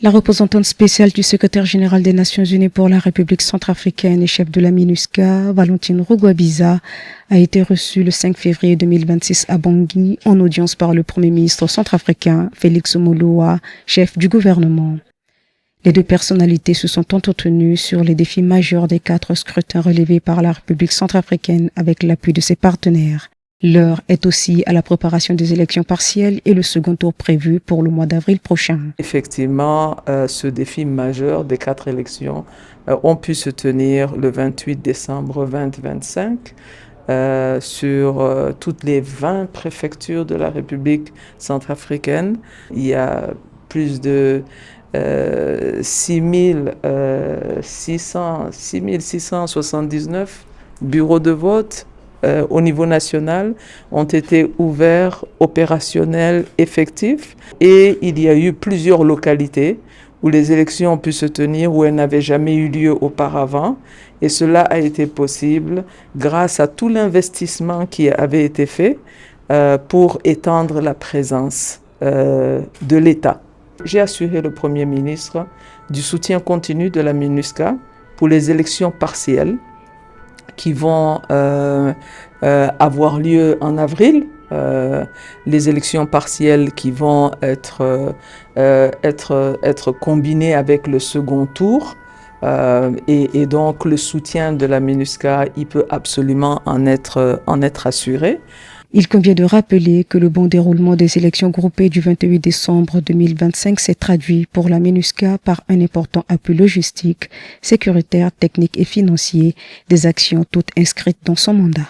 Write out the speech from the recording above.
La représentante spéciale du secrétaire général des Nations Unies pour la République centrafricaine et chef de la MINUSCA, Valentine Rugwabiza, a été reçue le 5 février 2026 à Bangui en audience par le Premier ministre centrafricain Félix Moloa, chef du gouvernement. Les deux personnalités se sont entretenues sur les défis majeurs des 4 scrutins relevés par la République centrafricaine avec l'appui de ses partenaires. L'heure est aussi à la préparation des élections partielles et le second tour prévu pour le mois d'avril prochain. Effectivement, ce défi majeur des 4 élections ont pu se tenir le 28 décembre 2025 sur toutes les 20 préfectures de la République centrafricaine. Il y a plus de 6679 bureaux de vote au niveau national ont été ouverts, opérationnels, effectifs. Et il y a eu plusieurs localités où les élections ont pu se tenir, où elles n'avaient jamais eu lieu auparavant. Et cela a été possible grâce à tout l'investissement qui avait été fait pour étendre la présence de l'État. J'ai assuré le Premier ministre du soutien continu de la MINUSCA pour les élections partielles qui vont avoir lieu en avril, les élections partielles qui vont être combinées avec le second tour. Et donc le soutien de la MINUSCA, il peut absolument en être assuré. Il convient de rappeler que le bon déroulement des élections groupées du 28 décembre 2025 s'est traduit pour la MINUSCA par un important appui logistique, sécuritaire, technique et financier, des actions toutes inscrites dans son mandat.